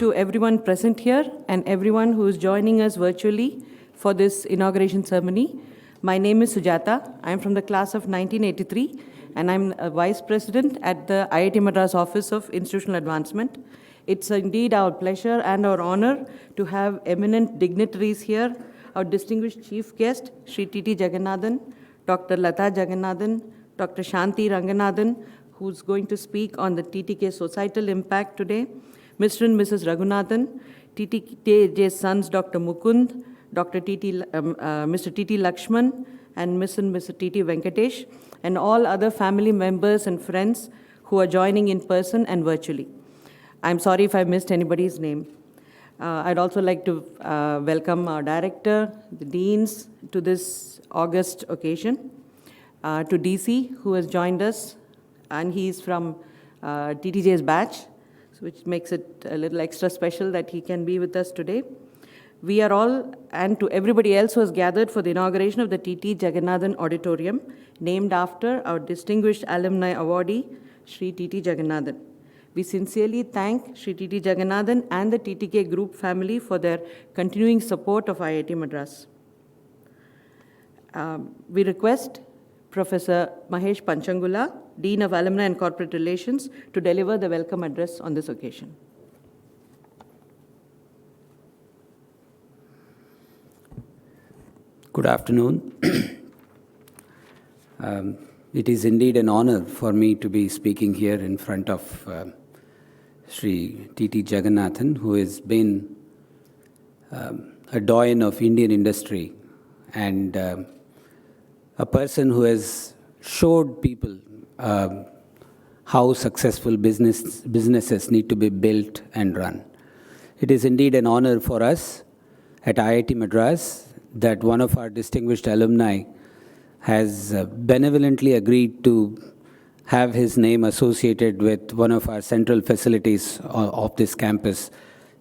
to everyone present here and everyone who is joining us virtually for this inauguration ceremony. My name is Sujata. I am from the class of 1983 and I'm a Vice President at the IIT Madras Office of Institutional Advancement. It's indeed our pleasure and our honor to have eminent dignitaries here, our distinguished chief guest, Sri T.T. Jagannathan, Dr. Lata Jagannathan, Dr. Shanti Ranganathan, who's going to speak on the TTK societal impact today, Mr. and Mrs. Raghunathan, TTK's sons, Dr. Mukund, Mr. T.T. Lakshman, and Ms. and Mr. T.T. Venkatesh, and all other family members and friends who are joining in person and virtually. I'm sorry if I missed anybody's name. I'd also like to welcome our director, the deans, to this August occasion, to DC, who has joined us, and he's from TTJ's batch, which makes it a little extra special that he can be with us today. We are all, and to everybody else who has gathered for the inauguration of the T.T. Jagannathan Auditorium, named after our distinguished alumni awardee, Sri T.T. Jagannathan. We sincerely thank Sri T.T. Jagannathan and the TTK group family for their continuing support of IIT Madras. We request Professor Mahesh Panchangula, Dean of Alumni and Corporate Relations, to deliver the welcome address on this occasion. Good afternoon. It is indeed an honor for me to be speaking here in front of Sri T.T. Jagannathan, who has been a doyen of Indian industry and a person who has showed people how successful businesses need to be built and run. It is indeed an honor for us at IIT Madras that one of our distinguished alumni has benevolently agreed to have his name associated with one of our central facilities of this campus,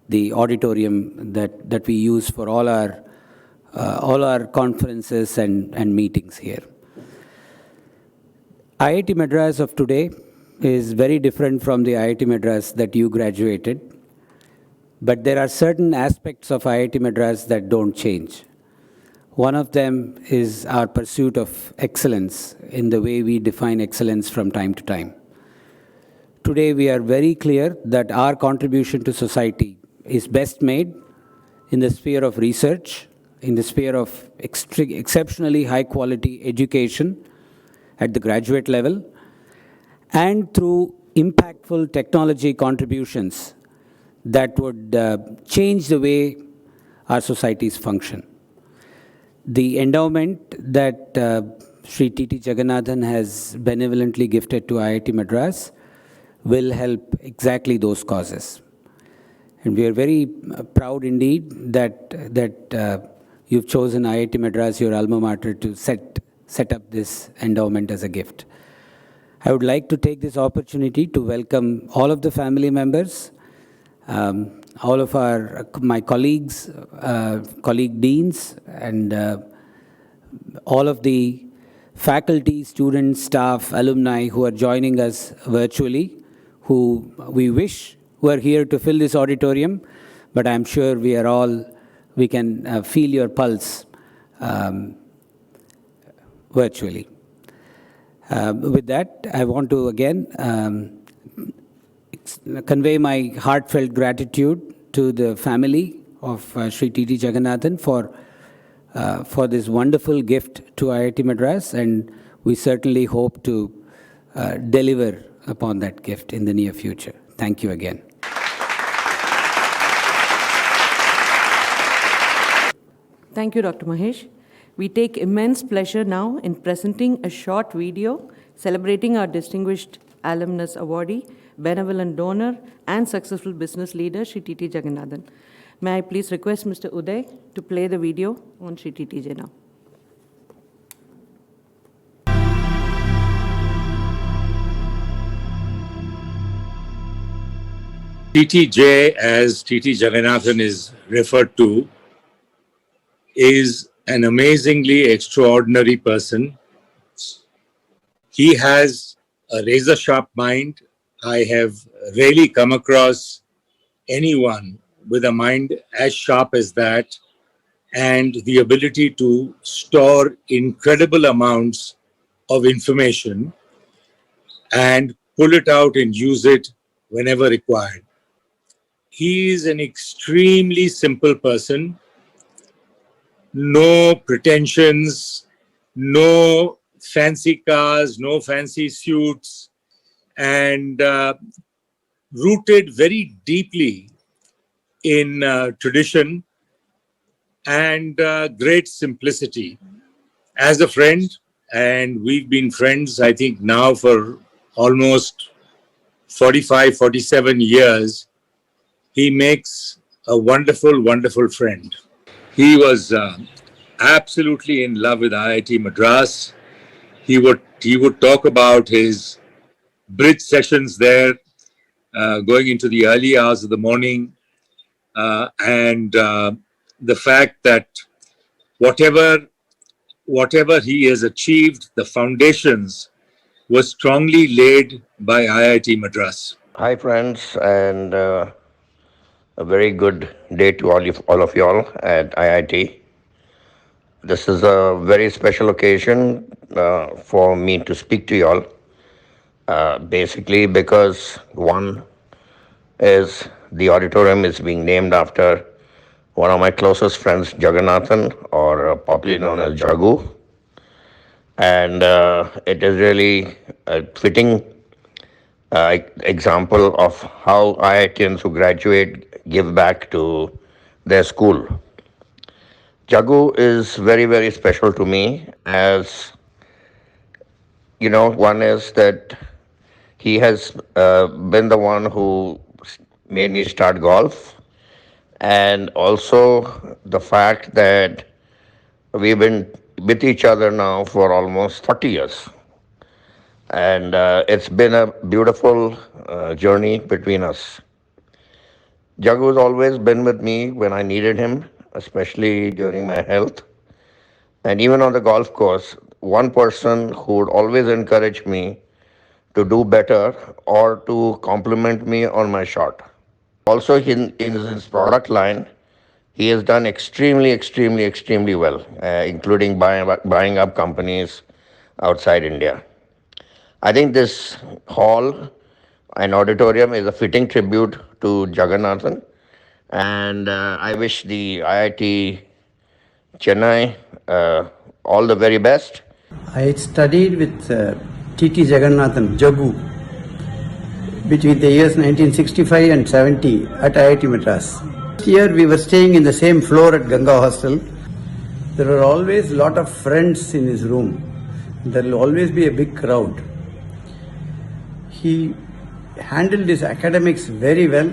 the auditorium that we use for all our conferences and meetings here. IIT Madras of today is very different from the IIT Madras that you graduated, but there are certain aspects of IIT Madras that don't change. One of them is our pursuit of excellence in the way we define excellence from time to time. Today, we are very clear that our contribution to society is best made in the sphere of research, in the sphere of exceptionally high-quality education at the graduate level, and through impactful technology contributions that would change the way our societies function. The endowment that Sri T.T. Jagannathan has benevolently gifted to IIT Madras will help exactly those causes. And we are very proud indeed that you've chosen IIT Madras, your alma mater, to set up this endowment as a gift. I would like to take this opportunity to welcome all of the family members, all of my colleagues, colleague deans, and all of the faculty, students, staff, alumni who are joining us virtually, who we wish were here to fill this auditorium, but I'm sure we can feel your pulse virtually. With that, I want to again convey my heartfelt gratitude to the family of Sri T.T. Jagannathan for this wonderful gift to IIT Madras, and we certainly hope to deliver upon that gift in the near future. Thank you again. Thank you, Dr. Mahesh. We take immense pleasure now in presenting a short video celebrating our distinguished alumnus awardee, benevolent donor, and successful business leader, Sri T.T. Jagannathan. May I please request Mr. Uday to play the video on Sri TTJ now. TTJ, as T.T. Jagannathan is referred to, is an amazingly extraordinary person. He has a razor-sharp mind. I have rarely come across anyone with a mind as sharp as that and the ability to store incredible amounts of information and pull it out and use it whenever required. He is an extremely simple person, no pretensions, no fancy cars, no fancy suits, and rooted very deeply in tradition and great simplicity. As a friend, and we've been friends, I think, now for almost 45, 47 years, he makes a wonderful, wonderful friend. He was absolutely in love with IIT Madras. He would talk about his bridge sessions there, going into the early hours of the morning, and the fact that whatever he has achieved, the foundations were strongly laid by IIT Madras. Hi, friends, and a very good day to all of y'all at IIT. This is a very special occasion for me to speak to y'all. Basically, because one is the auditorium is being named after one of my closest friends, Jagannathan, or popularly known as Jagu, and it is really a fitting example of how IITians who graduate give back to their school. Jagu is very, very special to me as, you know, one is that he has been the one who made me start golf, and also the fact that we've been with each other now for almost 40 years. And it's been a beautiful journey between us. Jagu has always been with me when I needed him, especially during my health. And even on the golf course, one person who would always encourage me to do better or to compliment me on my shot. Also, in his product line, he has done extremely well, including buying up companies outside India. I think this hall and auditorium is a fitting tribute to Jagannathan, and I wish the IIT Chennai all the very best. I studied with T.T. Jagannathan, Jagu, between the years 1965 and 70 at IIT Madras. Here we were staying in the same floor at Ganga Hostel. There were always a lot of friends in his room. There will always be a big crowd. He handled his academics very well,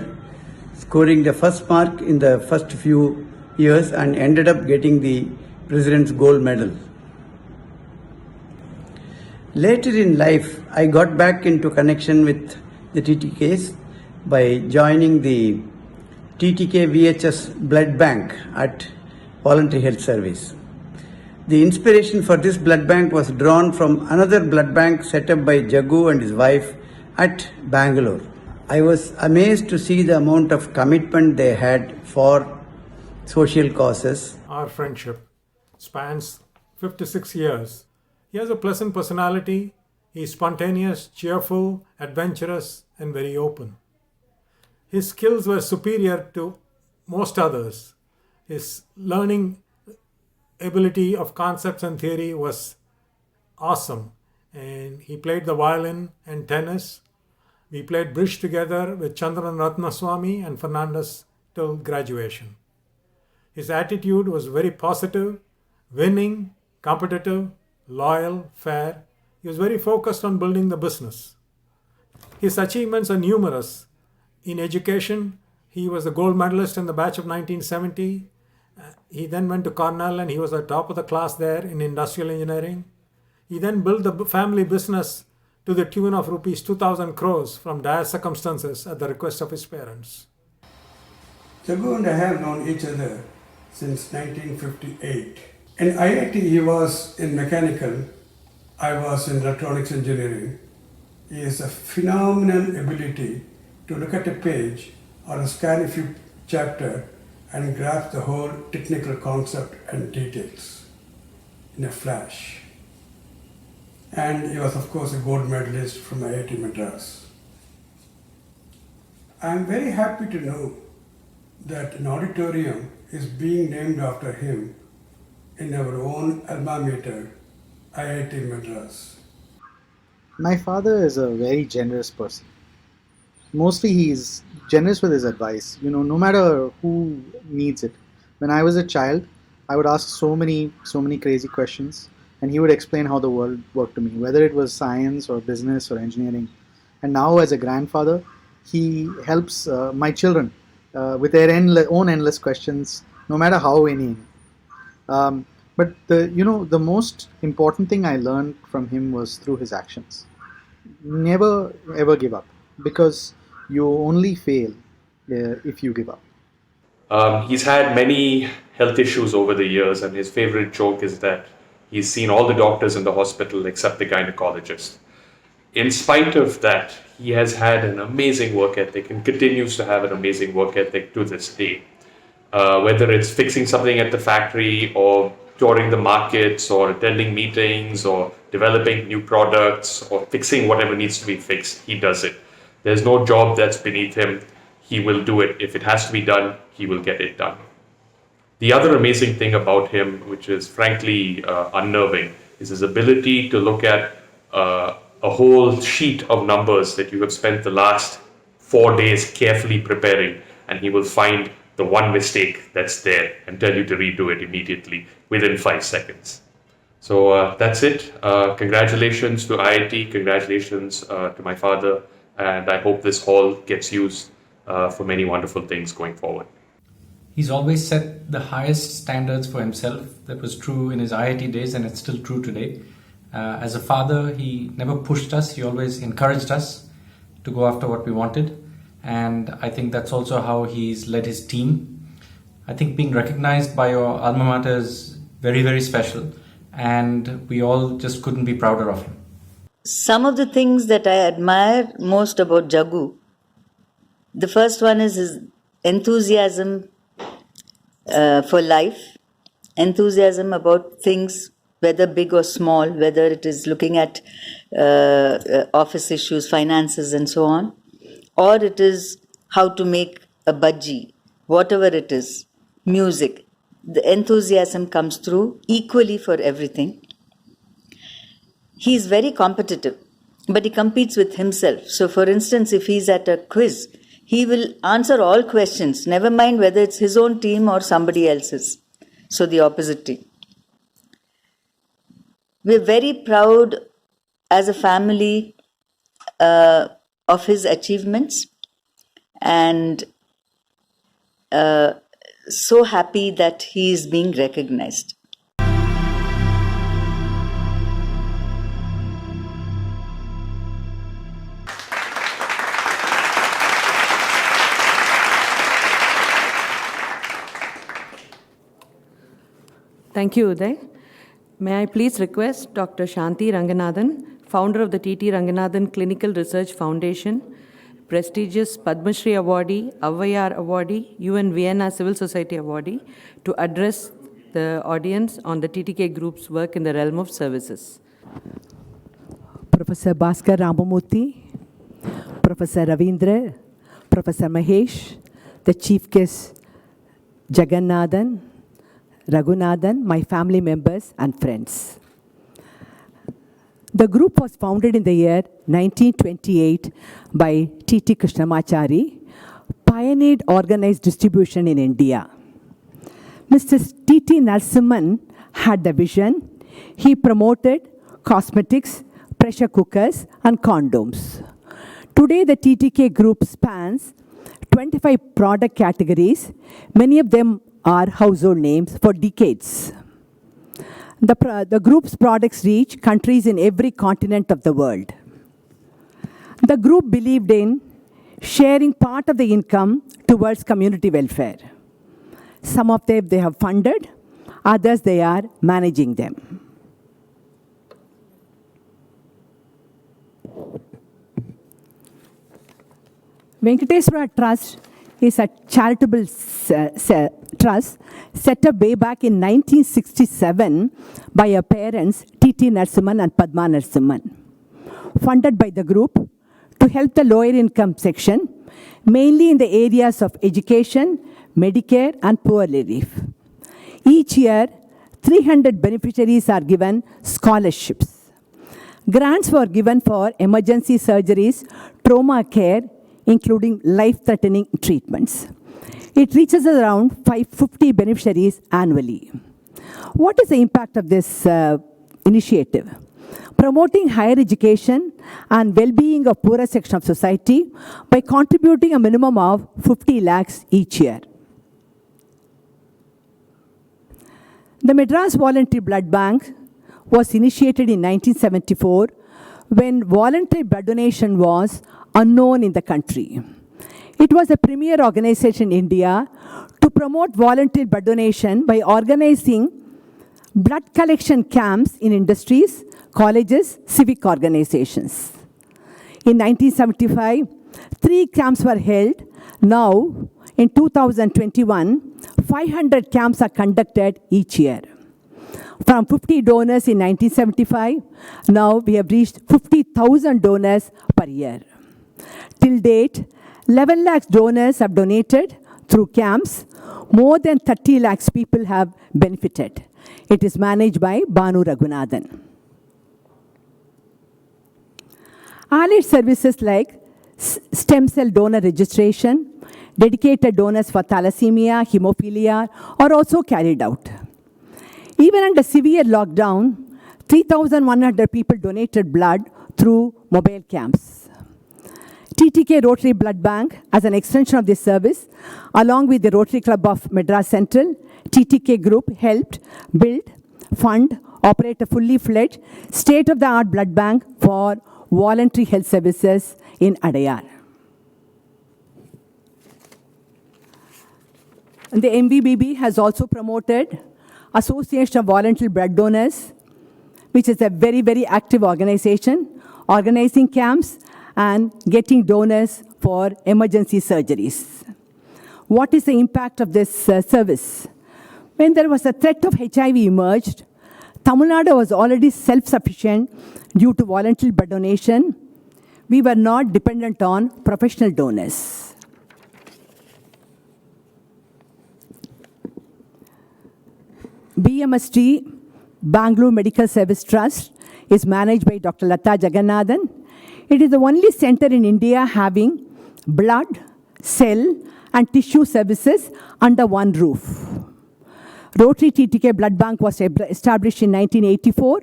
scoring the first mark in the first few years and ended up getting the President's Gold Medal. Later in life, I got back into connection with the TTKs by joining the TTK VHS Blood Bank at Voluntary Health Service. The inspiration for this blood bank was drawn from another blood bank set up by Jagu and his wife at Bangalore. I was amazed to see the amount of commitment they had for social causes. Our friendship spans 56 years. He has a pleasant personality. He's spontaneous, cheerful, adventurous, and very open. His skills were superior to most others. His learning ability of concepts and theory was awesome. And he played the violin and tennis. We played bridge together with Chandran Ratnaswamy and Fernandez till graduation. His attitude was very positive, winning, competitive, loyal, fair. He was very focused on building the business. His achievements are numerous. In education, he was a gold medalist in the batch of 1970. He then went to Cornell and he was at the top of the class there in industrial engineering. He then built the family business to the tune of rupees 2,000 crores from dire circumstances at the request of his parents. Jagu and I have known each other since 1958. In IIT, he was in mechanical, I was in electronics engineering. He has a phenomenal ability to look at a page or scan a few chapter and grasp the whole technical concept and details in a flash. And he was, of course, a gold medalist from IIT Madras. I am very happy to know that an auditorium is being named after him in our own alma mater, IIT Madras. My father is a very generous person. Mostly he's generous with his advice, no matter who needs it. When I was a child, I would ask so many crazy questions, and he would explain how the world worked to me, whether it was science or business or engineering. And now, as a grandfather, he helps my children with their own endless questions, no matter how inane. But the most important thing I learned from him was through his actions. Never ever give up, because you only fail if you give up. He's had many health issues over the years, and his favorite joke is that he's seen all the doctors in the hospital except the gynecologist. In spite of that, he has had an amazing work ethic and continues to have an amazing work ethic to this day. Whether it's fixing something at the factory or touring the markets or attending meetings or developing new products or fixing whatever needs to be fixed, he does it. There's no job that's beneath him. He will do it. If it has to be done, he will get it done. The other amazing thing about him, which is frankly unnerving, is his ability to look at a whole sheet of numbers that you have spent the last 4 days carefully preparing, and he will find the one mistake that's there and tell you to redo it immediately within 5 seconds. So that's it. Congratulations to IIT, congratulations to my father, and I hope this hall gets used for many wonderful things going forward. He's always set the highest standards for himself. That was true in his IIT days, and it's still true today. As a father, he never pushed us. He always encouraged us to go after what we wanted. And I think that's also how he's led his team. I think being recognized by your alma mater is very, very special. And we all just couldn't be prouder of him. Some of the things that I admire most about Jagu, the first one is his enthusiasm for life, enthusiasm about things, whether big or small, whether it is looking at office issues, finances and so on, or it is how to make a bhaji, whatever it is, music. The enthusiasm comes through equally for everything. He is very competitive, but he competes with himself. So for instance, if he's at a quiz, he will answer all questions, never mind whether it's his own team or somebody else's. So the opposite team. We're very proud as a family of his achievements, and so happy that he is being recognized. Thank you, Uday. May I please request Dr. Shanti Ranganathan, founder of the T.T. Ranganathan Clinical Research Foundation, prestigious Padma Shri awardee, Avayar awardee, UN Vienna Civil Society awardee, to address the audience on the TTK Group's work in the realm of services. Professor Bhaskar Ramamurthy, Professor Ravindra, Professor Mahesh, the chief guest Jagannathan, Raghunathan, my family members and friends. The group was founded in the year 1928 by T.T. Krishnamachari, pioneered organized distribution in India. Mr. T.T. Narasimhan had the vision. He promoted cosmetics, pressure cookers, and condoms. Today, the TTK group spans 25 product categories. Many of them are household names for decades. The group's products reach countries in every continent of the world. The group believed in sharing part of the income towards community welfare. Some of them they have funded, others they are managing them. Venkateswara Trust is a charitable trust set up way back in 1967 by our parents, T.T. Narasimhan and Padma Narasimhan, funded by the group to help the lower income section, mainly in the areas of education, Medicare, and poor relief. Each year, 300 beneficiaries are given scholarships. Grants were given for emergency surgeries, trauma care, including life-threatening treatments. It reaches around 550 beneficiaries annually. What is the impact of this initiative? Promoting higher education and well-being of poorer section of society by contributing a minimum of 50 lakhs each year. The Madras Voluntary Blood Bank was initiated in 1974 when voluntary blood donation was unknown in the country. It was a premier organization in India to promote voluntary blood donation by organizing blood collection camps in industries, colleges, civic organizations. In 1975, 3 camps were held. Now, in 2021, 500 camps are conducted each year. From 50 donors in 1975, now we have reached 50,000 donors per year. Till date, 11 lakhs donors have donated through camps. More than 30 lakhs people have benefited. It is managed by Banu Raghunathan. Allied services like stem cell donor registration, dedicated donors for thalassemia, hemophilia are also carried out. Even under severe lockdown, 3,100 people donated blood through mobile camps. TTK Rotary Blood Bank, as an extension of this service, along with the Rotary Club of Madras Central, TTK Group helped build, fund, operate a fully fledged state-of-the-art blood bank for voluntary health services in Adayar. The MVBB has also promoted Association of Voluntary Blood Donors, which is a very, very active organization, organizing camps and getting donors for emergency surgeries. What is the impact of this service? When there was a threat of HIV emerged, Tamil Nadu was already self-sufficient due to voluntary blood donation. We were not dependent on professional donors. BMST, Bangalore Medical Service Trust, is managed by Dr. Lata Jagannathan. It is the only center in India having blood, cell, and tissue services under one roof. Rotary TTK Blood Bank was established in 1984.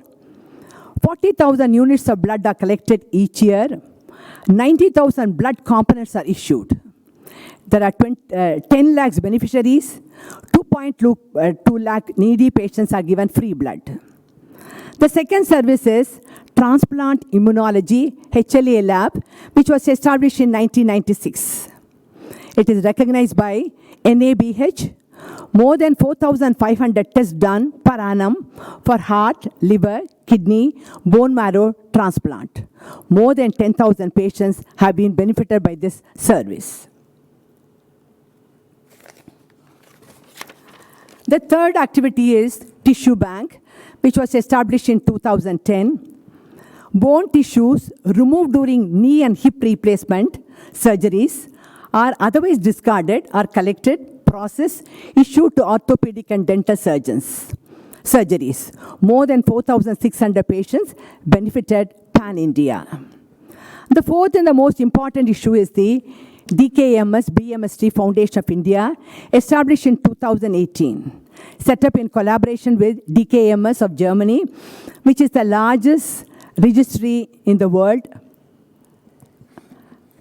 40,000 units of blood are collected each year. 90,000 blood components are issued. There are 10 lakhs beneficiaries. 2.2 lakh needy patients are given free blood. The second service is Transplant Immunology, HLA Lab, which was established in 1996. It is recognized by NABH. More than 4,500 tests done per annum for heart, liver, kidney, bone marrow transplant. More than 10,000 patients have been benefited by this service. The third activity is Tissue Bank, which was established in 2010. Bone tissues removed during knee and hip replacement surgeries are otherwise discarded are collected, processed, issued to orthopedic and dental surgeons. Surgeries. More than 4,600 patients benefited pan-India. The fourth and the most important issue is the DKMS BMST Foundation of India, established in 2018, set up in collaboration with DKMS of Germany, which is the largest registry in the world,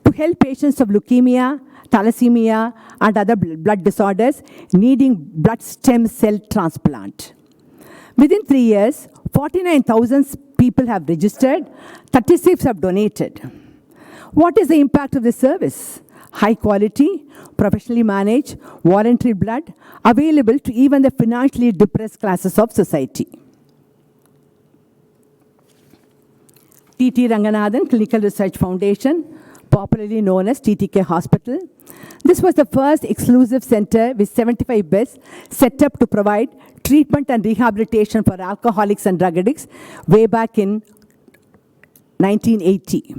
to help patients of leukemia, thalassemia, and other blood disorders needing blood stem cell transplant. Within 3 years, 49,000 people have registered, 36 have donated. What is the impact of this service? High quality, professionally managed, voluntary blood, available to even the financially depressed classes of society. T.T. Ranganathan Clinical Research Foundation, popularly known as TTK Hospital. This was the first exclusive center with 75 beds set up to provide treatment and rehabilitation for alcoholics and drug addicts way back in 1980.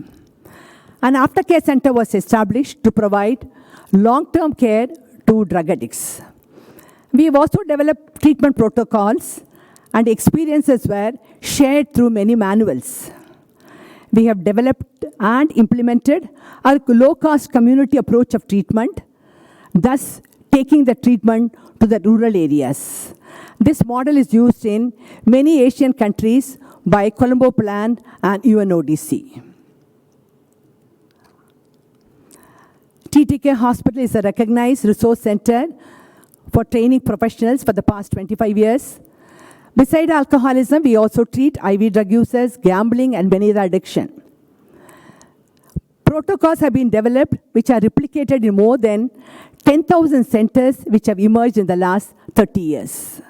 An aftercare center was established to provide long-term care to drug addicts. We have also developed treatment protocols, and experiences were shared through many manuals. We have developed and implemented a low-cost community approach of treatment, thus taking the treatment to the rural areas. This model is used in many Asian countries by Colombo Plan and UNODC. TTK Hospital is a recognized resource center for training professionals for the past 25 years. Beside alcoholism, we also treat IV drug users, gambling, and many other addiction. Protocols have been developed which are replicated in more than 10,000 centers which have emerged in the last 30 years.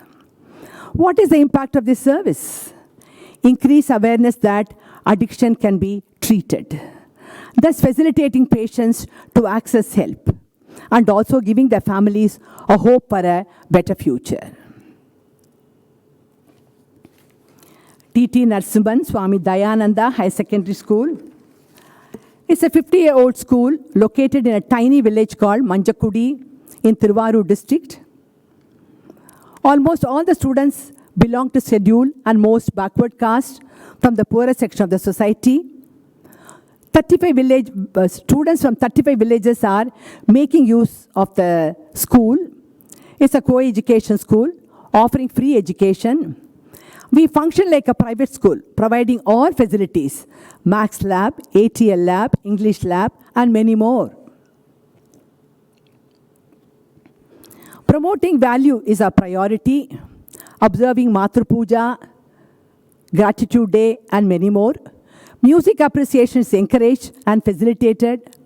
What is the impact of this service? Increase awareness that addiction can be treated, thus facilitating patients to access help and also giving their families a hope for a better future. T.T. Narasimhan Swami Dayananda High Secondary School. It's a 50-year-old school located in a tiny village called Manjakudi in Tiruvarur district. Almost all the students belong to scheduled and most backward caste from the poorer section of the society. 35 students from 35 villages are making use of the school. It's a co-education school offering free education. We function like a private school, providing all facilities, Max Lab, ATL Lab, English Lab, and many more. Promoting value is our priority, observing Matru Puja, Gratitude Day, and many more. Music appreciation is encouraged and facilitated.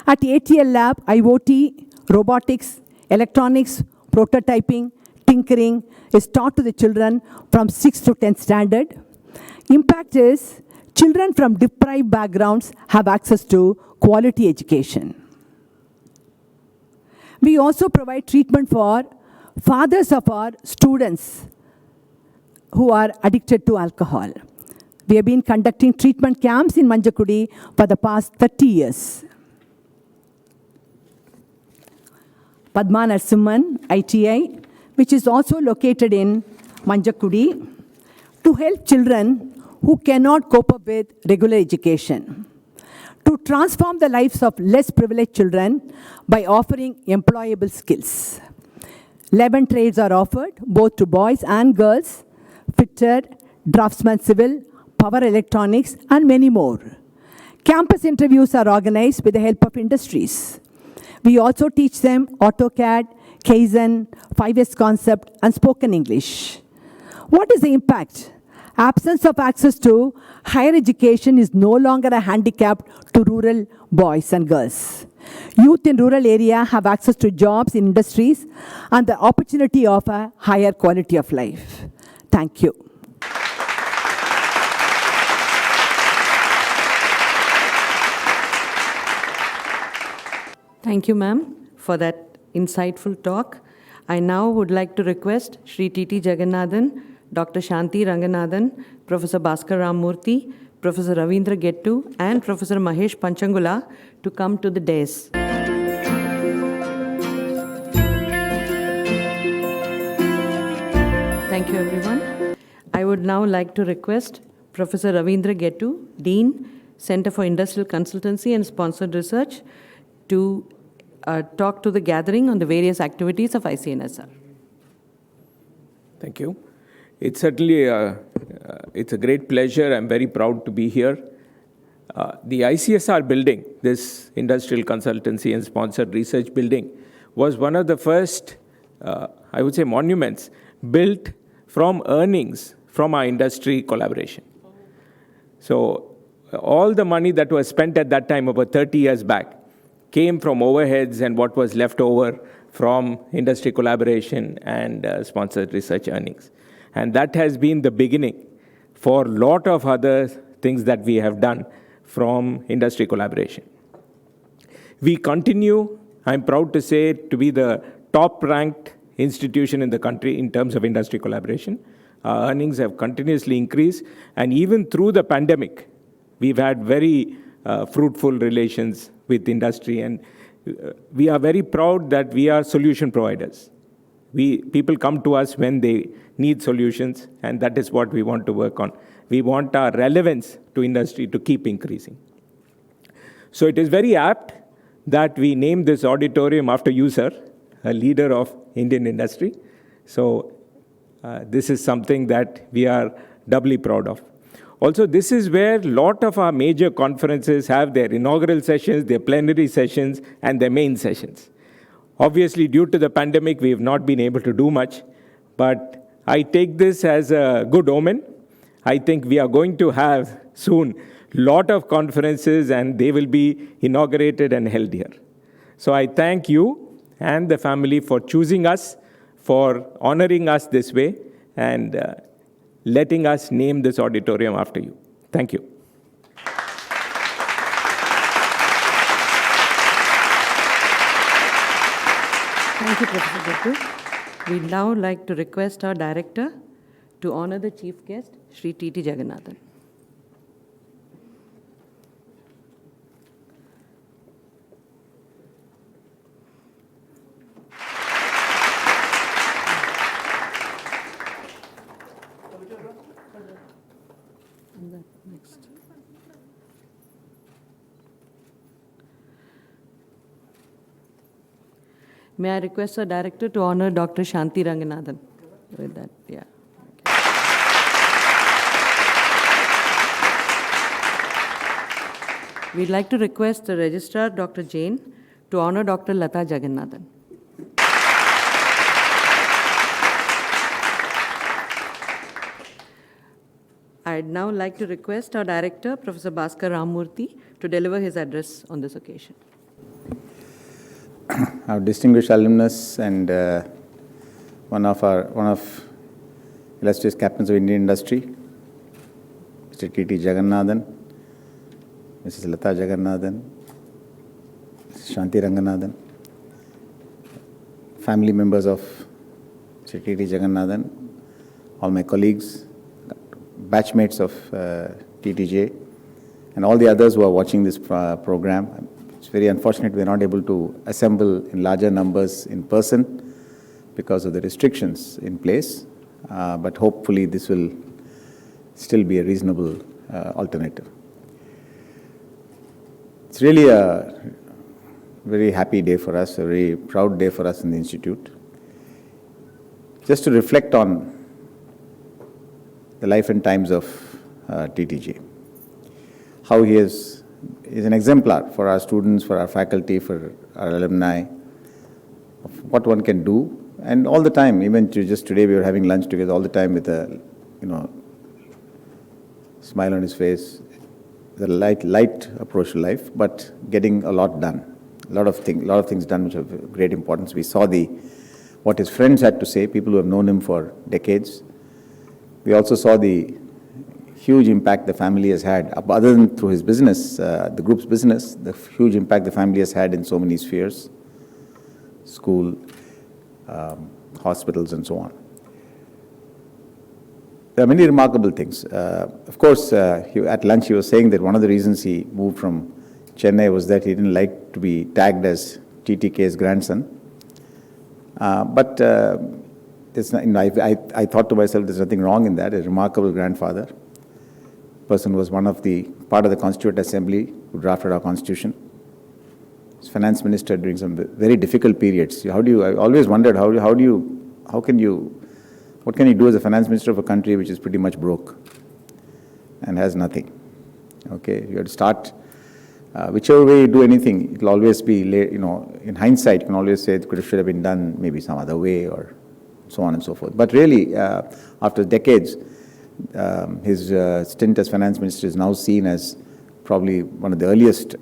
At ATL Lab, IoT, robotics, electronics, prototyping, tinkering is taught to the children from 6th to 10th standard. Impact is children from deprived backgrounds have access to quality education. We also provide treatment for fathers of our students who are addicted to alcohol. We have been conducting treatment camps in Manjakudi for the past 30 years. Padma Narasimhan, ITI, which is also located in Manjakudi, to help children who cannot cope up with regular education, to transform the lives of less privileged children by offering employable skills. 11 trades are offered, both to boys and girls: fitter, draftsman civil, power electronics, and many more. Campus interviews are organized with the help of industries. We also teach them AutoCAD, Kaizen, 5S concept, and spoken English. What is the impact? Absence of access to higher education is no longer a handicap to rural boys and girls. Youth in rural area have access to jobs in industries and the opportunity of a higher quality of life. Thank you. Thank you, ma'am, for that insightful talk. I now would like to request Shri T.T. Jagannathan, Dr. Shanti Ranganathan, Professor Bhaskar Ramamurthy, Professor Ravindra Gettu, and Professor Mahesh Panchangula to come to the dais. Thank you, everyone. I would now like to request Professor Ravindra Gettu, Dean, Center for Industrial Consultancy and Sponsored Research, to talk to the gathering on the various activities of ICNSR. Thank you. It's certainly it's a great pleasure. I'm very proud to be here. The ICSR building, this Industrial Consultancy and Sponsored Research building, was one of the first, I would say, monuments built from earnings from our industry collaboration. So all the money that was spent at that time, about 30 years back, came from overheads and what was left over from industry collaboration and sponsored research earnings. And that has been the beginning for a lot of other things that we have done from industry collaboration. We continue, I'm proud to say, to be the top-ranked institution in the country in terms of industry collaboration. Our earnings have continuously increased, and even through the pandemic, we've had very fruitful relations with industry, and we are very proud that we are solution providers. People come to us when they need solutions, and that is what we want to work on. We want our relevance to industry to keep increasing. So it is very apt that we name this auditorium after you, sir, a leader of Indian industry. So this is something that we are doubly proud of. Also, this is where a lot of our major conferences have their inaugural sessions, their plenary sessions, and their main sessions. Obviously, due to the pandemic, we have not been able to do much, but I take this as a good omen. I think we are going to have soon a lot of conferences, and they will be inaugurated and held here. So I thank you and the family for choosing us, for honoring us this way, and letting us name this auditorium after you. Thank you. Thank you, Professor Gupta. We'd now like to request our director to honor the chief guest, Shri T.T. Jagannathan. May I request our director to honor Dr. Shanti Ranganathan with that? Yeah. We'd like to request the registrar, Dr. Jain, to honor Dr. Lata Jagannathan. I'd now like to request our director, Professor Bhaskar Ramamurthy, to deliver his address on this occasion. Our distinguished alumnus and one of illustrious captains of Indian industry, Mr. T.T. Jagannathan, Mrs. Lata Jagannathan, Mrs. Shanti Ranganathan, family members of Mr. T.T. Jagannathan, all my colleagues, batchmates of TTJ, and all the others who are watching this program. It's very unfortunate we're not able to assemble in larger numbers in person because of the restrictions in place, but hopefully this will still be a reasonable alternative. It's really a very happy day for us, a very proud day for us in the Institute. Just to reflect on the life and times of TTJ, how he is an exemplar for our students, for our faculty, for our alumni, of what one can do. And all the time, even just today we were having lunch together, all the time with a smile on his face, the light approach to life, but getting a lot done. A lot of things done which are of great importance. We saw what his friends had to say, people who have known him for decades. We also saw the huge impact the family has had, other than through his business, the group's business, the huge impact the family has had in so many spheres, school, hospitals, and so on. There are many remarkable things. Of course, at lunch he was saying that one of the reasons he moved from Chennai was that he didn't like to be tagged as TTK's grandson. But it's not, I thought to myself, there's nothing wrong in that. A remarkable grandfather. Person was part of the Constituent Assembly who drafted our Constitution. He was finance minister during some very difficult periods. I always wondered what can you do as a finance minister of a country which is pretty much broke and has nothing? Okay, you have to start, whichever way you do anything, it will always be, in hindsight, you can always say it should have been done maybe some other way or so on and so forth. But really, after decades, his stint as finance minister is now seen as probably one of the earliest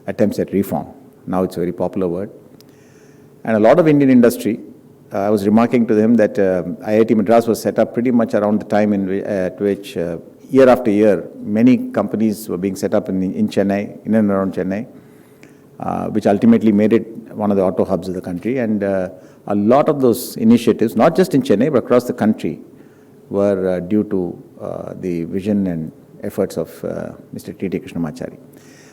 attempts at reform. Now it's a very popular word. And a lot of Indian industry, I was remarking to them that IIT Madras was set up pretty much around the time at which year after year, many companies were being set up in Chennai, in and around Chennai. which ultimately made it one of the auto hubs of the country. And a lot of those initiatives, not just in Chennai, but across the country, were due to the vision and efforts of Mr. T.T. Krishnamachari.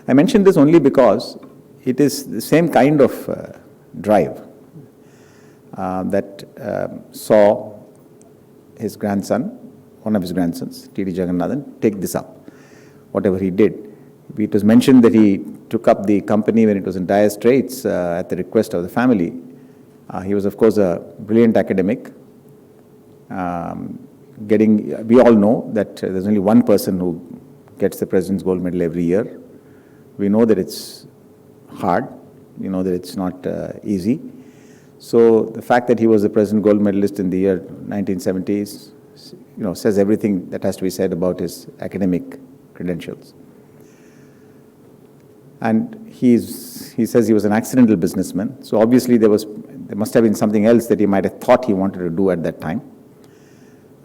I mention this only because it is the same kind of drive that saw his grandson, one of his grandsons, T.D. Jagannathan, take this up, whatever he did. It was mentioned that he took up the company when it was in dire straits at the request of the family. He was, of course, a brilliant academic. We all know that there's only one person who gets the President's Gold Medal every year. We know that it's hard. We know that it's not easy. So the fact that he was the President's Gold Medalist in the year 1970s, says everything that has to be said about his academic credentials. And he says he was an accidental businessman. So obviously there must have been something else that he might have thought he wanted to do at that time.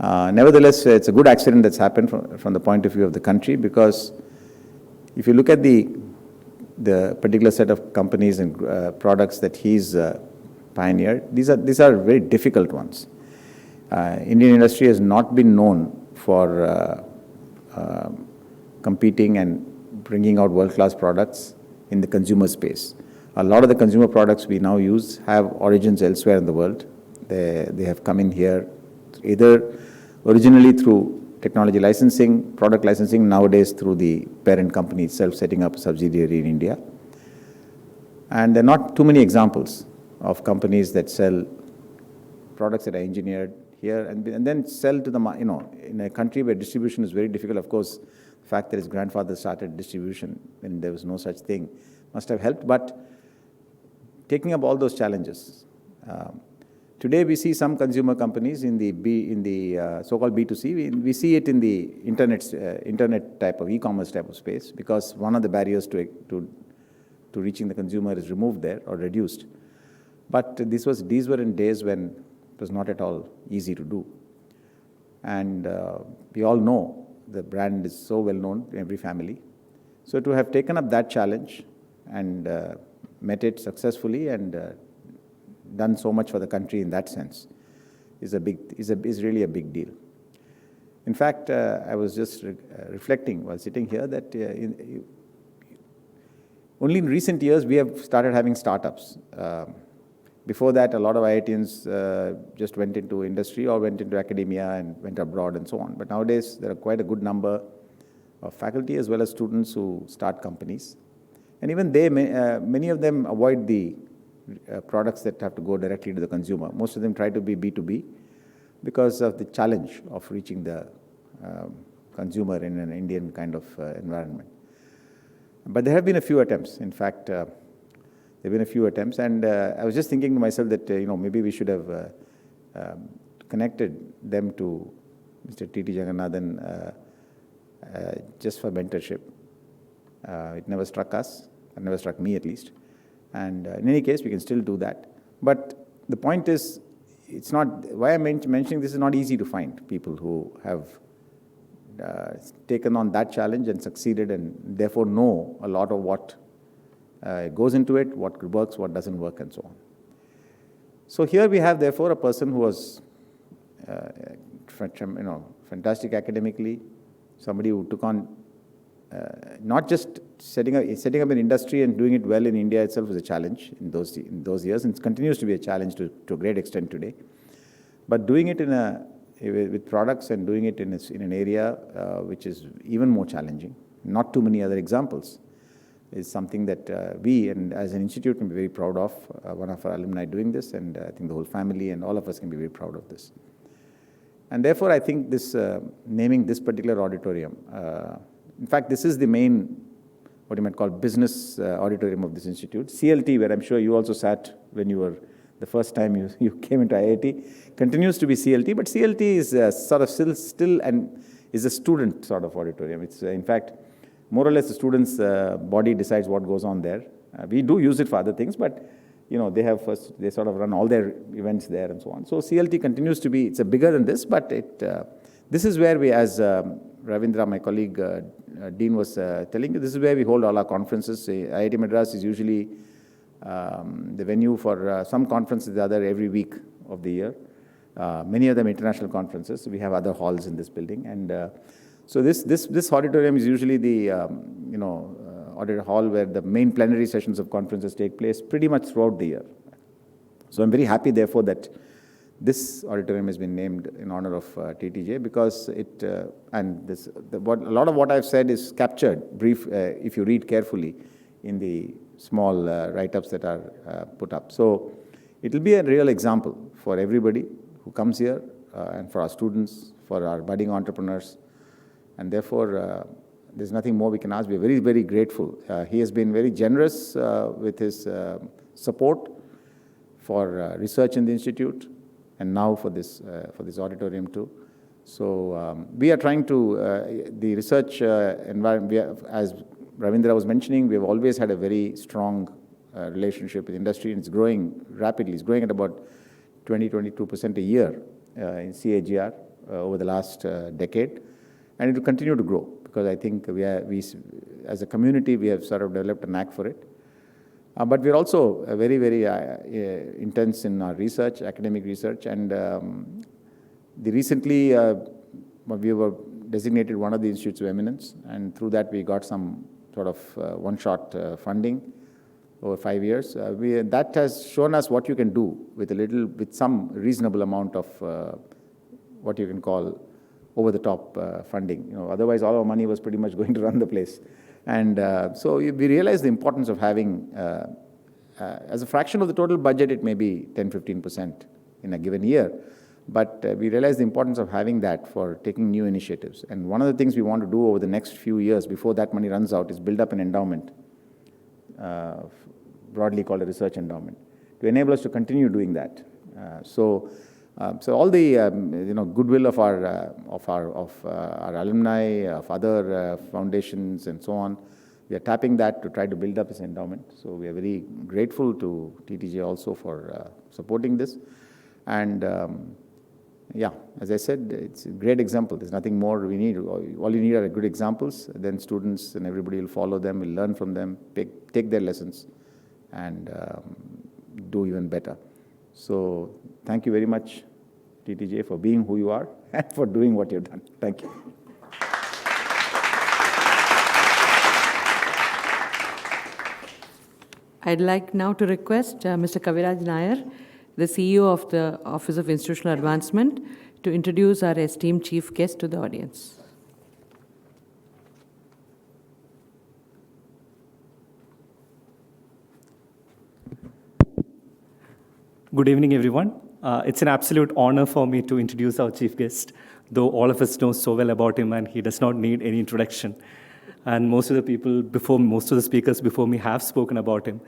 Nevertheless, it's a good accident that's happened from the point of view of the country, because if you look at the particular set of companies and products that he's pioneered, these are very difficult ones. Indian industry has not been known for competing and bringing out world-class products in the consumer space. A lot of the consumer products we now use have origins elsewhere in the world. They have come in here either originally through technology licensing, product licensing, nowadays through the parent company itself setting up a subsidiary in India. And there are not too many examples of companies that sell products that are engineered here and then sell to the, in a country where distribution is very difficult. Of course, the fact that his grandfather started distribution when there was no such thing must have helped. But taking up all those challenges, today we see some consumer companies in the so-called B2C. We see it in the internet type of e-commerce type of space, because one of the barriers to reaching the consumer is removed there or reduced. But these were in days when it was not at all easy to do. And we all know the brand is so well known in every family. So to have taken up that challenge and met it successfully and done so much for the country in that sense is really a big deal. In fact, I was just reflecting while sitting here that only in recent years we have started having startups. Before that, a lot of IITians just went into industry or went into academia and went abroad and so on. But nowadays, there are quite a good number of faculty as well as students who start companies. And even many of them avoid the products that have to go directly to the consumer. Most of them try to be B2B because of the challenge of reaching the consumer in an Indian kind of environment. But there have been a few attempts. In fact, there have been a few attempts. And I was just thinking to myself that, maybe we should have connected them to Mr. T.T. Jagannathan just for mentorship. It never struck us. It never struck me, at least. And in any case, we can still do that. But the point is, it's not, why I'm mentioning this is not easy to find people who have taken on that challenge and succeeded and therefore know a lot of what goes into it, what works, what doesn't work, and so on. So here we have, therefore, a person who was fantastic academically, somebody who took on not just setting up an industry and doing it well in India itself was a challenge in those years, and it continues to be a challenge to a great extent today. But doing it with products and doing it in an area which is even more challenging, not too many other examples, is something that we, and as an institute, can be very proud of. One of our alumni doing this, and I think the whole family and all of us can be very proud of this. And therefore, I think this naming this particular auditorium, in fact, this is the main, what you might call, business auditorium of this institute. CLT, where I'm sure you also sat when you were, the first time you came into IIT, continues to be CLT, but CLT is sort of still and is a student sort of auditorium. It's, in fact, more or less the students' body decides what goes on there. We do use it for other things, but they sort of run all their events there and so on. So CLT continues to be, it's a bigger than this, but this is where we, as Ravindra, my colleague, Dean was telling you, this is where we hold all our conferences. IIT Madras is usually the venue for some conferences, the other every week of the year. Many of them international conferences. We have other halls in this building, and so this auditorium is usually the auditor hall where the main plenary sessions of conferences take place pretty much throughout the year. So I'm very happy, therefore, that this auditorium has been named in honor of TTJ, because a lot of what I've said is captured if you read carefully in the small write-ups that are put up. So it will be a real example for everybody who comes here, and for our students, for our budding entrepreneurs, and therefore there's nothing more we can ask. We're very, very grateful. He has been very generous with his support for research in the institute, and now for this auditorium too. So we are trying to, the research environment, as Ravindra was mentioning, we have always had a very strong relationship with industry, and it's growing rapidly. It's growing at about 22% a year in CAGR over the last decade, and it will continue to grow, because I think we as a community, we have sort of developed a knack for it. But we're also very, very intense in our research, academic research, and recently we were designated one of the institutes of eminence, and through that we got some sort of one-shot funding over 5 years. That has shown us what you can do with some reasonable amount of what you can call over-the-top funding. Otherwise all our money was pretty much going to run the place. And so we realized the importance of having, as a fraction of the total budget, it may be 10-15% in a given year, but we realized the importance of having that for taking new initiatives. And one of the things we want to do over the next few years, before that money runs out, is build up an endowment, broadly called a research endowment, to enable us to continue doing that. So all the goodwill of our alumni, of other foundations, and so on, we are tapping that to try to build up this endowment. So we are very grateful to TTJ also for supporting this. And as I said, it's a great example. There's nothing more we need. All you need are good examples. Then students and everybody will follow them, will learn from them, take their lessons, and do even better. So thank you very much, TTJ, for being who you are and for doing what you've done. Thank you. I'd like now to request Mr. Kaviraj Nair, the CEO of the Office of Institutional Advancement, to introduce our esteemed chief guest to the audience. Good evening, everyone. It's an absolute honor for me to introduce our chief guest, though all of us know so well about him and he does not need any introduction. And most of the speakers before me have spoken about him.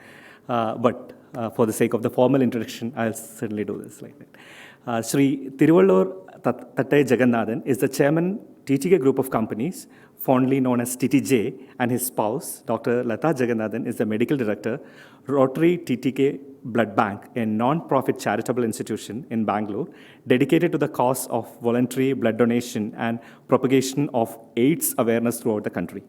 But for the sake of the formal introduction, I'll certainly do this like that. Sri Tiruvallur Thattai Jagannathan is the chairman, TTK Group of Companies, fondly known as TTJ, and his spouse, Dr. Lata Jagannathan, is the medical director, Rotary TTK Blood Bank, a non-profit charitable institution in Bangalore dedicated to the cause of voluntary blood donation and propagation of AIDS awareness throughout the country.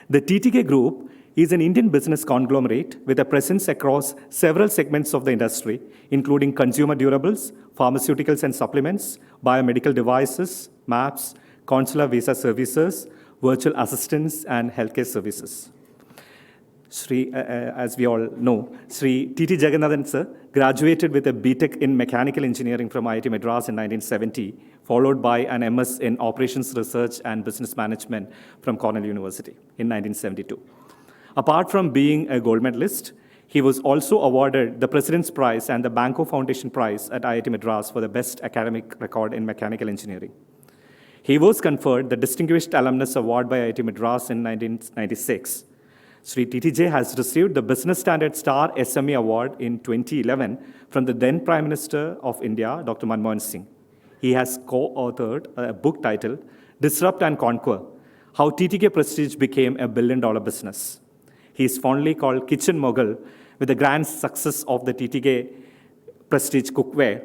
The TTK Group is an Indian business conglomerate with a presence across several segments of the industry, including consumer durables, pharmaceuticals and supplements, biomedical devices, maps, consular visa services, virtual assistants, and healthcare services. As we all know, Sri T.T. Jagannathan sir graduated with a BTech in Mechanical Engineering from IIT Madras in 1970, followed by an MS in Operations Research and Business Management from Cornell University in 1972. Apart from being a gold medalist, he was also awarded the President's Prize and the Banco Foundation Prize at IIT Madras for the best academic record in mechanical engineering. He was conferred the Distinguished Alumnus Award by IIT Madras in 1996. Sri TTJ has received the Business Standard Star SME Award in 2011 from the then Prime Minister of India, Dr. Manmohan Singh. He has co-authored a book titled Disrupt and Conquer, How TTK Prestige Became a Billion-Dollar Business. He is fondly called Kitchen Mogul with the grand success of the TTK Prestige Cookware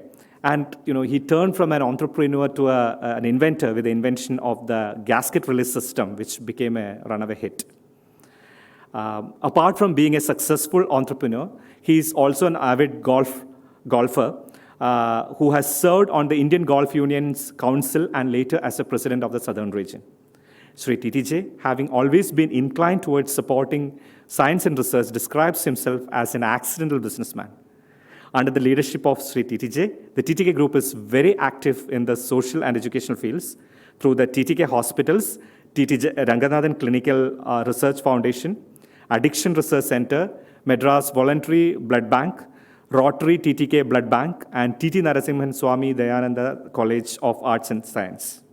And he turned from an entrepreneur to an inventor with the invention of the gasket release system, which became a runaway hit. Apart from being a successful entrepreneur, he is also an avid golfer who has served on the Indian Golf Union's council and later as a president of the Southern region. Sri TTJ, having always been inclined towards supporting science and research, describes himself as an accidental businessman. Under the leadership of Sri TTJ, the TTK group is very active in the social and educational fields through the TTK hospitals, TTJ Ranganathan Clinical Research Foundation, Addiction Research Center, Madras Voluntary Blood Bank, Rotary TTK Blood Bank, and TT Narasimhan Swami Dayananda College of Arts and Science.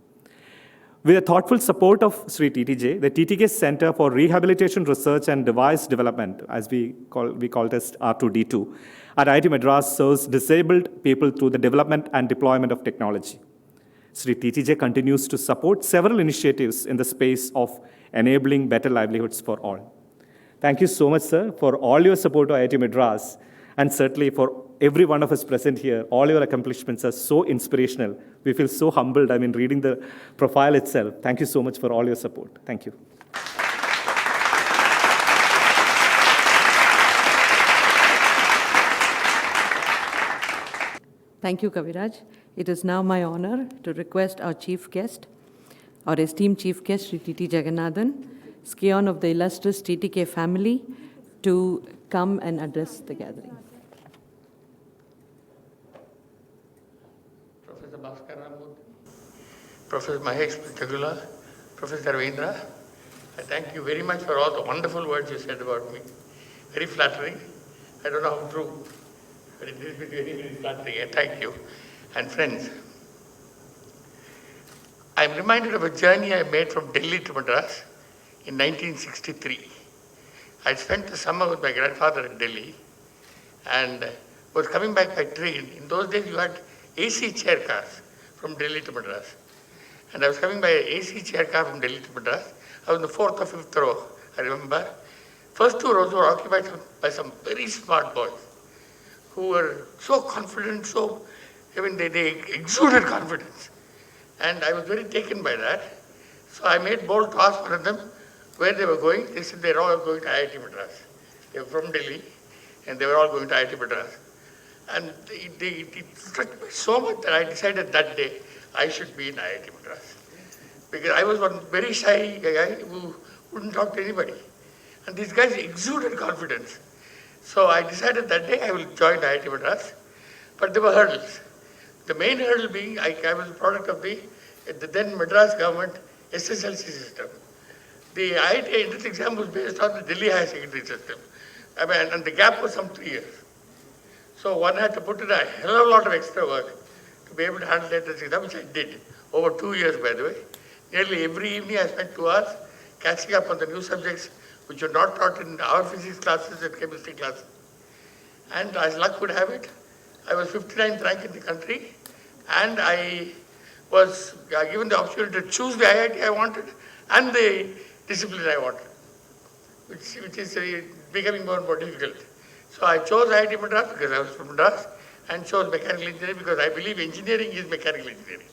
With the thoughtful support of Sri TTJ, the TTK Center for Rehabilitation Research and Device Development, as we call it as R2D2, at IIT Madras serves disabled people through the development and deployment of technology. Sri TTJ continues to support several initiatives in the space of enabling better livelihoods for all. Thank you so much, sir, for all your support to IIT Madras, and certainly for every one of us present here. All your accomplishments are so inspirational. We feel so humbled, reading the profile itself. Thank you so much for all your support. Thank you. Thank you, Kaviraj. It is now my honor to request our chief guest, our esteemed chief guest, Sri T.T. Jagannathan, scion of the illustrious TTK family, to come and address the gathering. Professor Bhaskar Ramud, Professor Mahesh Chagula, Professor Ravindra, I thank you very much for all the wonderful words you said about me. Very flattering. I don't know how true, but it is very, very flattering. Thank you. And friends, I'm reminded of a journey I made from Delhi to Madras in 1963. I spent the summer with my grandfather in Delhi and was coming back by train. In those days, you had AC chair cars from Delhi to Madras. And I was coming by an AC chair car from Delhi to Madras. I was in the 4th or 5th row, I remember. First 2 rows were occupied by some very smart boys who were so confident, they exuded confidence. And I was very taken by that. So I made bold to ask one of them where they were going. They said they were all going to IIT Madras. They were from Delhi and they were all going to IIT Madras. And it struck me so much that I decided that day I should be in IIT Madras. Because I was one very shy guy who wouldn't talk to anybody. And these guys exuded confidence. So I decided that day I will join IIT Madras. But there were hurdles. The main hurdle being I was a product of the then Madras government SSLC system. The IIT entrance exam was based on the Delhi Higher Secondary system. And the gap was some 3 years. So one had to put in a hell of a lot of extra work to be able to handle the entrance exam, which I did over 2 years, by the way. Nearly every evening I spent 2 hours catching up on the new subjects which were not taught in our physics classes and chemistry classes. And as luck would have it, I was 59th rank in the country, and I was given the opportunity to choose the IIT I wanted and the discipline I wanted, which is becoming more and more difficult. So I chose IIT Madras because I was from Madras, and chose mechanical engineering because I believe engineering is mechanical engineering.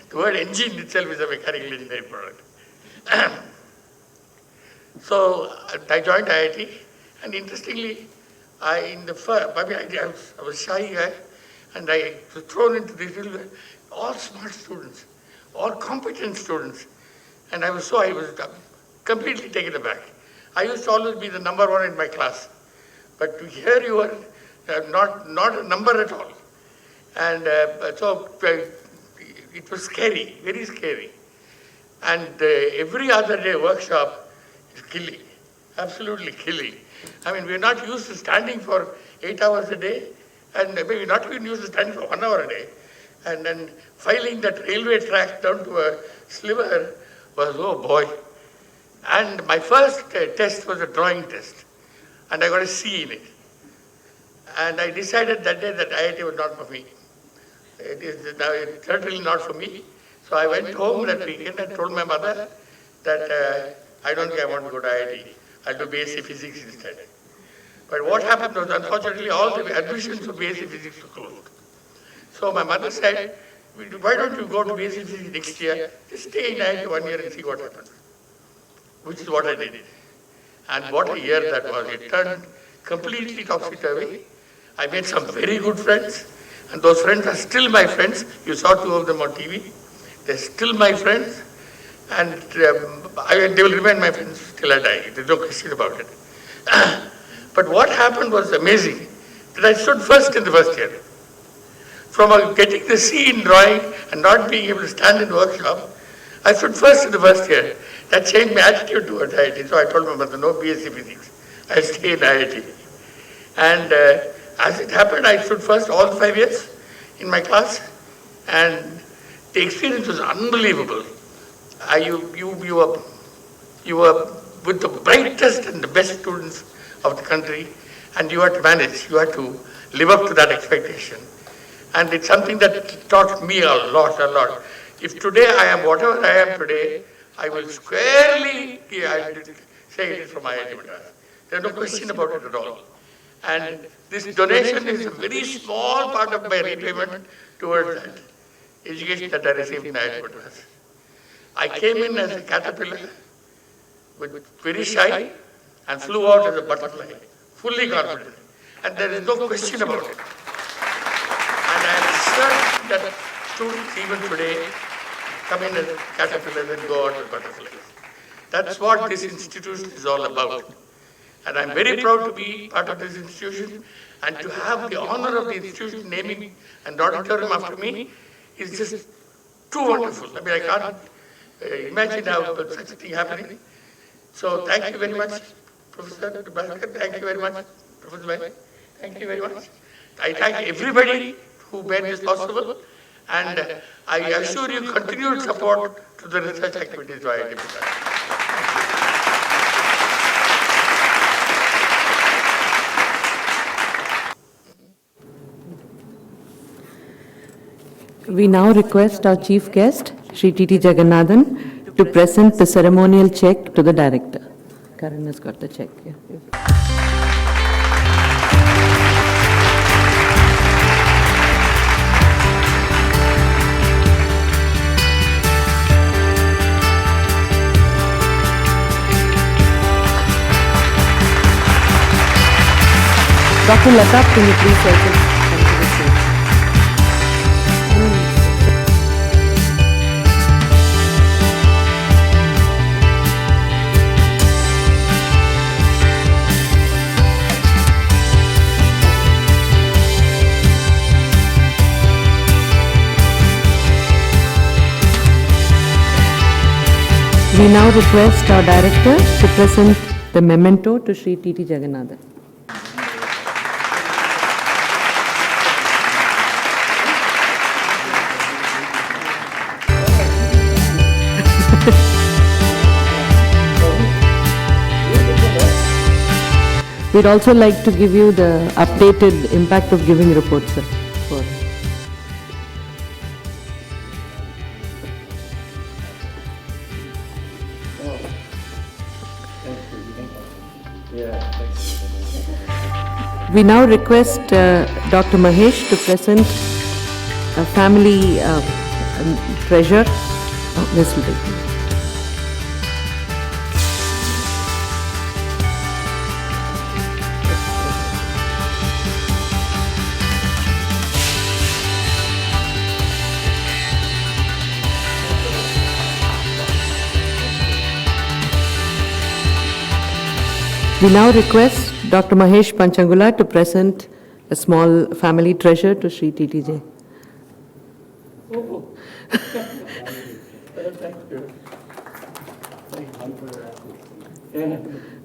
The word engine itself is a mechanical engineering product. So I joined IIT, and interestingly, I was a shy guy, and I was thrown into this field with all smart students, all competent students, and I was completely taken aback. I used to always be the number 1 in my class, but here you were not a number at all, and so it was scary, very scary. And every other day workshop is killing, absolutely killing. We're not used to standing for 8 hours a day, and maybe not even used to standing for 1 hour a day. And then filing that railway track down to a sliver was, oh boy. And my first test was a drawing test, and I got a C in it. And I decided that day that IIT was not for me. It's certainly not for me. So I went home that weekend and told my mother that I don't think I want to go to IIT. I'll do BSc Physics instead. But what happened was, unfortunately, all the admissions for BSc Physics were closed. So my mother said, why don't you go to BSc Physics next year? Just stay in IIT 1 year and see what happens. Which is what I did. And what a year that was. It turned completely topsy-turvy. I made some very good friends, and those friends are still my friends. You saw 2 of them on TV. They're still my friends, and they will remain my friends till I die. There's no question about it. But what happened was amazing, that I stood first in the first year. From getting the C in drawing and not being able to stand in the workshop, I stood first in the first year. That changed my attitude towards IIT. So I told my mother, no BSc Physics. I'll stay in IIT. And as it happened, I stood first all the 5 years in my class. And the experience was unbelievable. You were with the brightest and the best students of the country, and you had to manage. You had to live up to that expectation. And it's something that taught me a lot. If today I am whatever I am today, I will squarely say it is from IIT Madras. There's no question about it at all. And this donation is a very small part of my repayment towards that education that I received in IIT Madras. I came in as a caterpillar, very shy, and flew out as a butterfly, fully confident. And there is no question about it. And I am certain that students even today come in as caterpillars and go out as butterflies. That's what this institution is all about. And I'm very proud to be part of this institution, and to have the honor of the institution naming an auditorium after me is just too wonderful. I mean, I can't imagine how such a thing happening. So thank you very much, Professor Bhaskar. Thank you very much, Professor Bhai. Thank you very much. I thank everybody who made this possible, and I assure you continued support to the research activities by IIT Madras. We now request our chief guest, Sri T.T. Jagannathan, to present the ceremonial check to the director. Karan has got the check here. Dr. Lata, can you please also come to the stage? We now request our director to present the memento to Sri T.T. Jagannathan. We'd also like to give you the updated impact of giving report, sir. We now request Dr. Mahesh to present a family treasure. This will be. We now request Dr. Mahesh Panchangula to present a small family treasure to Sri TTJ.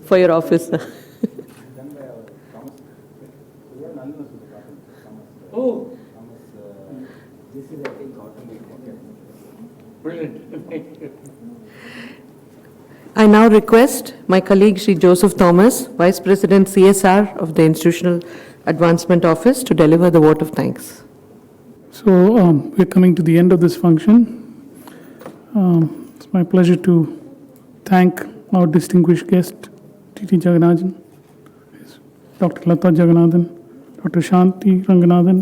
For your office. Oh, brilliant. I now request my colleague Sri Joseph Thomas, Vice President CSR of the Institutional Advancement Office, to deliver the vote of thanks. So we're coming to the end of this function. It's my pleasure to thank our distinguished guest, T.T. Jagannathan, Dr. Lata Jagannathan, Dr. Shanti Ranganathan,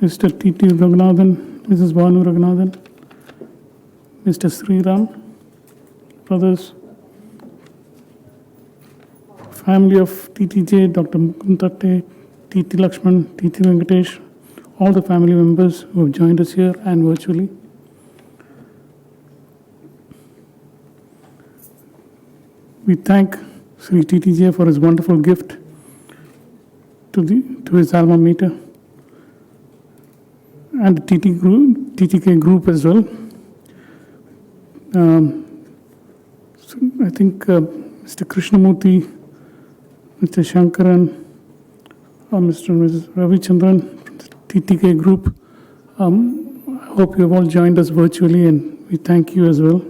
Mr. T.T. Ranganathan, Mrs. Bhanu Ranganathan, Mr. Sriram, brothers, family of TTJ, Dr. Mukundatte, T.T. Lakshman, T.T. Venkatesh, all the family members who have joined us here and virtually. We thank Sri TTJ for his wonderful gift to his alma mater and the TTK group as well. So I think Mr. Krishnamurthy, Mr. Shankaran, Mr. and Mrs. Ravichandran from the TTK group, I hope you have all joined us virtually, and we thank you as well.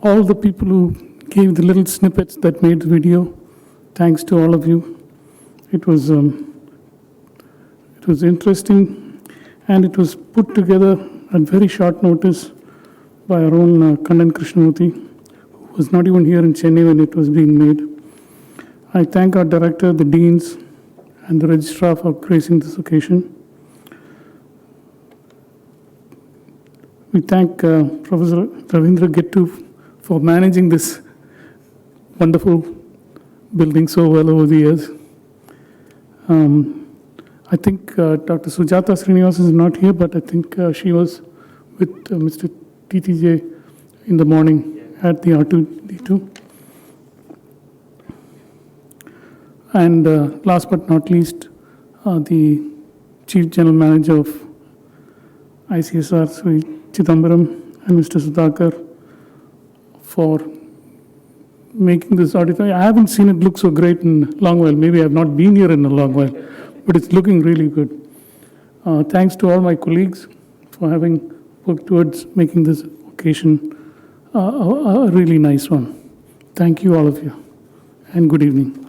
All the people who gave the little snippets that made the video, thanks to all of you. It was interesting, and it was put together at very short notice by our own Kannan Krishnamurthy, who was not even here in Chennai when it was being made. I thank our director, the deans, and the registrar for gracing this occasion. We thank Professor Ravindra Gettu for managing this wonderful building so well over the years. I think Dr. Sujata Srinivas is not here, but I think she was with Mr. TTJ in the morning at the R2D2. And last but not least, the Chief General Manager of ICSR, Sri Chidambaram, and Mr. Sudhakar for making this auditorium. I haven't seen it look so great in a long while. Maybe I have not been here in a long while, but it's looking really good. Thanks to all my colleagues for having worked towards making this occasion a really nice one. Thank you, all of you, and good evening.